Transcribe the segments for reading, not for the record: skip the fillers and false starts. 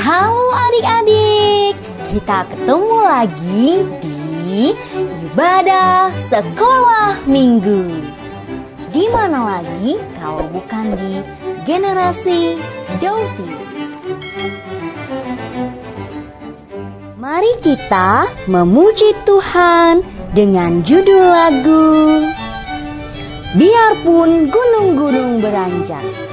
Halo adik-adik, kita ketemu lagi di ibadah sekolah minggu. Di mana lagi kalau bukan di Generasi Dauti. Mari kita memuji Tuhan dengan judul lagu Biarpun Gunung-gunung Beranjak.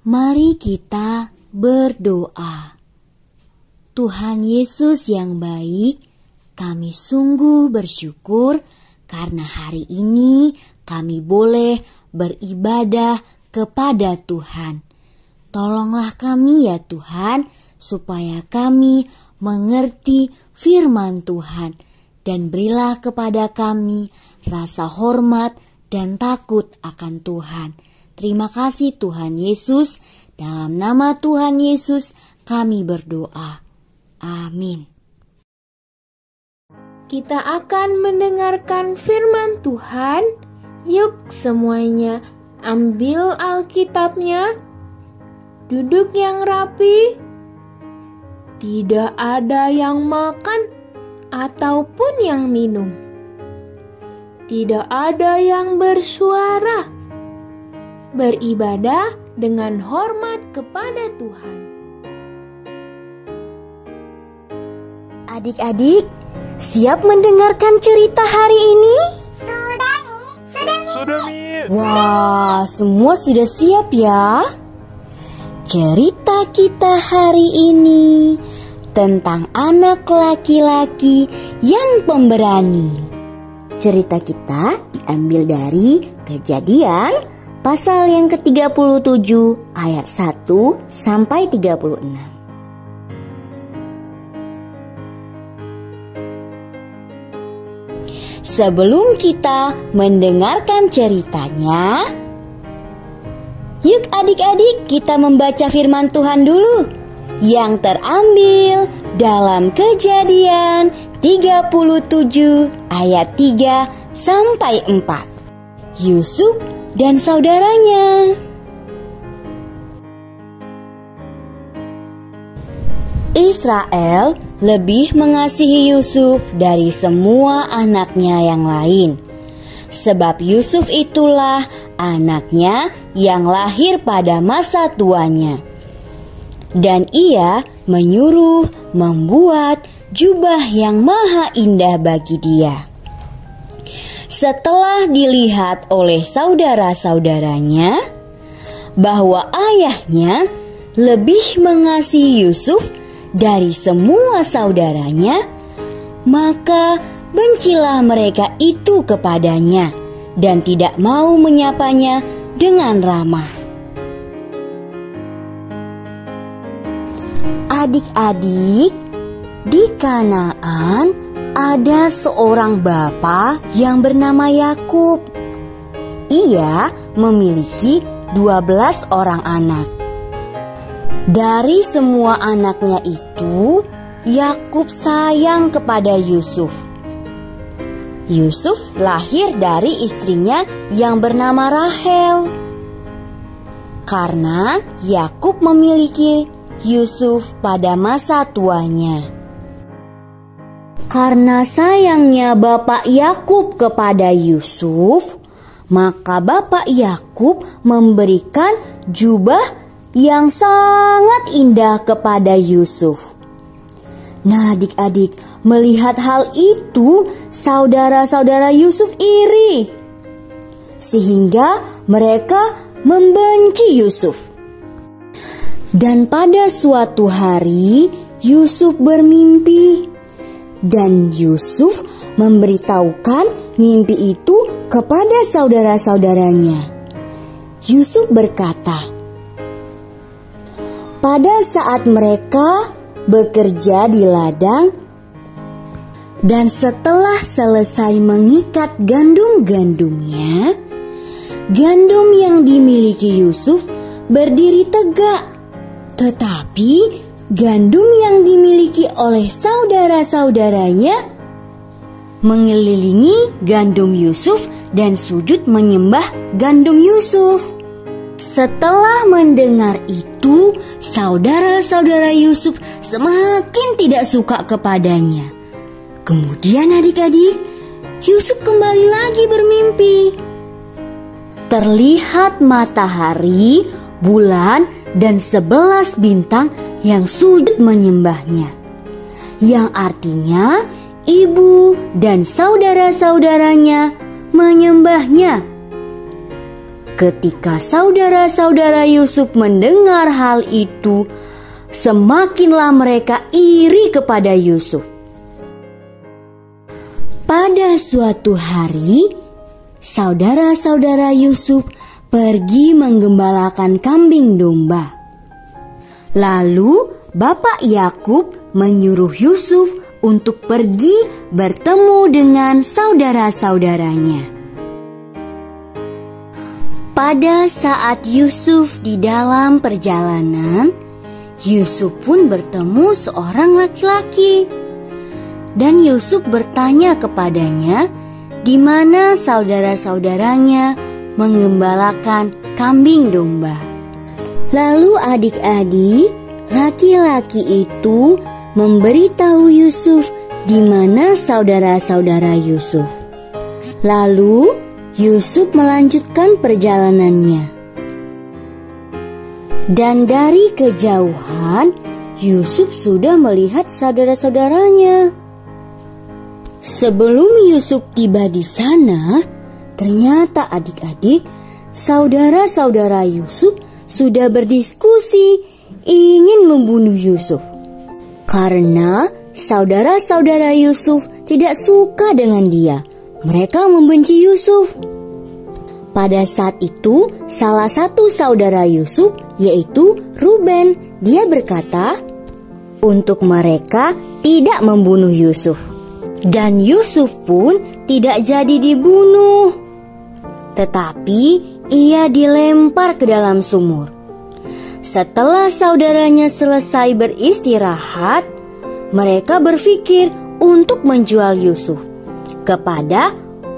Mari kita berdoa. Tuhan Yesus yang baik, kami sungguh bersyukur karena hari ini kami boleh beribadah kepada Tuhan. Tolonglah kami ya Tuhan, supaya kami mengerti firman Tuhan, dan berilah kepada kami rasa hormat dan takut akan Tuhan. Terima kasih Tuhan Yesus, dalam nama Tuhan Yesus kami berdoa. Amin. Kita akan mendengarkan firman Tuhan. Yuk semuanya ambil Alkitabnya, duduk yang rapi. Tidak ada yang makan ataupun yang minum. Tidak ada yang bersuara. Beribadah dengan hormat kepada Tuhan. Adik-adik, siap mendengarkan cerita hari ini? Sudah, Mi. Wah, semua sudah siap ya? Cerita kita hari ini tentang anak laki-laki yang pemberani. Cerita kita diambil dari Kejadian pasal yang ke-37 ayat 1 sampai 36. Sebelum kita mendengarkan ceritanya, yuk adik-adik kita membaca firman Tuhan dulu yang terambil dalam Kejadian 37 ayat 3 sampai 4. Yusuf dan saudaranya. Israel lebih mengasihi Yusuf dari semua anaknya yang lain, sebab Yusuf itulah anaknya yang lahir pada masa tuanya. Dan ia menyuruh membuat jubah yang maha indah bagi dia. Setelah dilihat oleh saudara-saudaranya bahwa ayahnya lebih mengasihi Yusuf dari semua saudaranya, maka bencilah mereka itu kepadanya dan tidak mau menyapanya dengan ramah. Adik-adik, di Kanaan ada seorang bapa yang bernama Yakub. Ia memiliki 12 orang anak. Dari semua anaknya itu, Yakub sayang kepada Yusuf. Yusuf lahir dari istrinya yang bernama Rahel. Karena Yakub memiliki Yusuf pada masa tuanya. Karena sayangnya bapak Yakub kepada Yusuf, maka bapak Yakub memberikan jubah yang sangat indah kepada Yusuf. Nah, adik-adik, melihat hal itu, saudara-saudara Yusuf iri, sehingga mereka membenci Yusuf. Dan pada suatu hari, Yusuf bermimpi, dan Yusuf memberitahukan mimpi itu kepada saudara-saudaranya. Yusuf berkata, pada saat mereka bekerja di ladang, dan setelah selesai mengikat gandum-gandumnya, gandum yang dimiliki Yusuf berdiri tegak, tetapi gandum yang dimiliki oleh saudara-saudaranya mengelilingi gandum Yusuf dan sujud menyembah gandum Yusuf. Setelah mendengar itu, saudara-saudara Yusuf semakin tidak suka kepadanya. Kemudian adik-adik, Yusuf kembali lagi bermimpi. Terlihat matahari, bulan, dan 11 bintang yang sujud menyembahnya. Yang artinya ibu dan saudara-saudaranya menyembahnya. Ketika saudara-saudara Yusuf mendengar hal itu, semakinlah mereka iri kepada Yusuf. Pada suatu hari, saudara-saudara Yusuf pergi menggembalakan kambing domba. Lalu bapak Yakub menyuruh Yusuf untuk pergi bertemu dengan saudara-saudaranya. Pada saat Yusuf di dalam perjalanan, Yusuf pun bertemu seorang laki-laki. Dan Yusuf bertanya kepadanya, di mana saudara-saudaranya menggembalakan kambing domba. Lalu adik-adik, laki-laki itu memberitahu Yusuf di mana saudara-saudara Yusuf. Lalu Yusuf melanjutkan perjalanannya. Dan dari kejauhan, Yusuf sudah melihat saudara-saudaranya. Sebelum Yusuf tiba di sana, ternyata adik-adik, saudara-saudara Yusuf sudah berdiskusi ingin membunuh Yusuf. Karena saudara-saudara Yusuf tidak suka dengan dia. Mereka membenci Yusuf. Pada saat itu, salah satu saudara Yusuf, yaitu Ruben, dia berkata, untuk mereka tidak membunuh Yusuf. Dan Yusuf pun tidak jadi dibunuh. Tetapi ia dilempar ke dalam sumur. Setelah saudaranya selesai beristirahat, mereka berpikir untuk menjual Yusuf kepada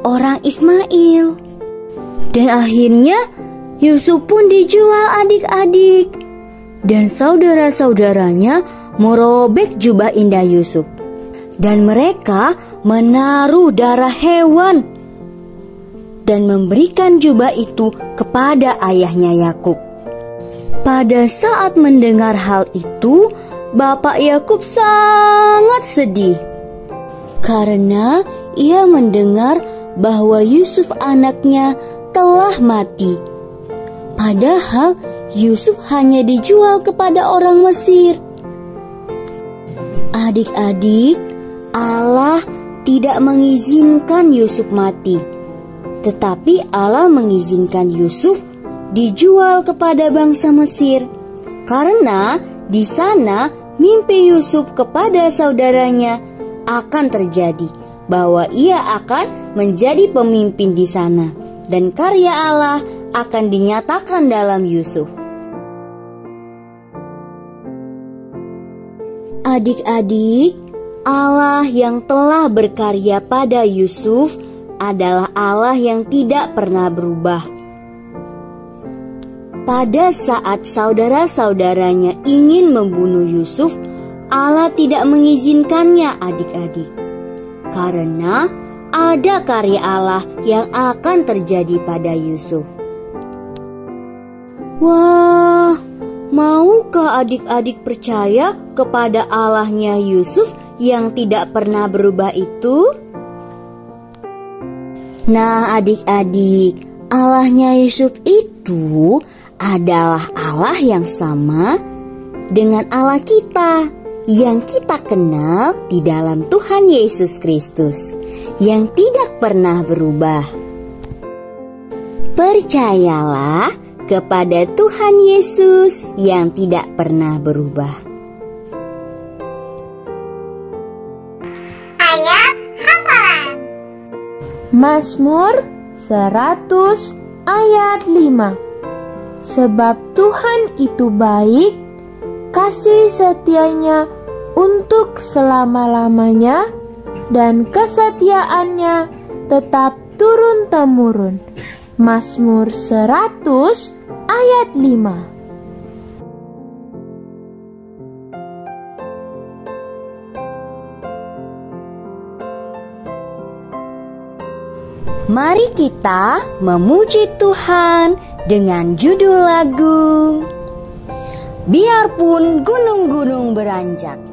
orang Ismail. Dan akhirnya Yusuf pun dijual adik-adik. Dan saudara-saudaranya merobek jubah indah Yusuf. Dan mereka menaruh darah hewan dan memberikan jubah itu kepada ayahnya Yakub. Pada saat mendengar hal itu, Bapak Yakub sangat sedih karena ia mendengar bahwa Yusuf anaknya telah mati. Padahal Yusuf hanya dijual kepada orang Mesir. Adik-adik, Allah tidak mengizinkan Yusuf mati, tetapi Allah mengizinkan Yusuf dijual kepada bangsa Mesir, karena di sana mimpi Yusuf kepada saudaranya akan terjadi, bahwa ia akan menjadi pemimpin di sana, dan karya Allah akan dinyatakan dalam Yusuf. Adik-adik, Allah yang telah berkarya pada Yusuf adalah Allah yang tidak pernah berubah. Pada saat saudara-saudaranya ingin membunuh Yusuf, Allah tidak mengizinkannya, adik-adik, karena ada karya Allah yang akan terjadi pada Yusuf. Wah, maukah adik-adik percaya kepada Allahnya Yusuf yang tidak pernah berubah itu? Nah, adik-adik, Allahnya Yusuf itu adalah Allah yang sama dengan Allah kita yang kita kenal di dalam Tuhan Yesus Kristus yang tidak pernah berubah. Percayalah kepada Tuhan Yesus yang tidak pernah berubah. Ayat hafalan. Mazmur 100 ayat 5. Sebab Tuhan itu baik, kasih setianya untuk selama-lamanya, dan kesetiaannya tetap turun-temurun. Mazmur 100 ayat 5. Mari kita memuji Tuhan dengan judul lagu Biarpun Gunung-gunung Beranjak.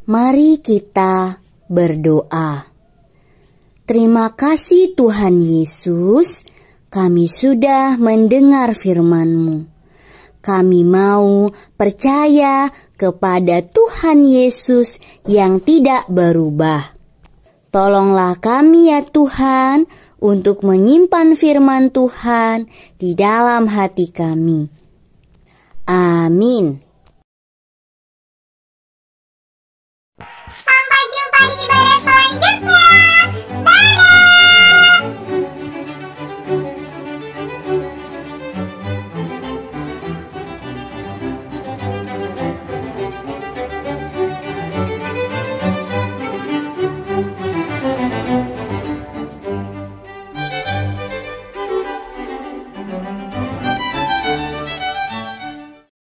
Mari kita berdoa. Terima kasih Tuhan Yesus, kami sudah mendengar firman-Mu. Kami mau percaya kepada Tuhan Yesus yang tidak berubah. Tolonglah kami ya Tuhan untuk menyimpan firman Tuhan di dalam hati kami. Amin. Sampai jumpa di ibadah selanjutnya.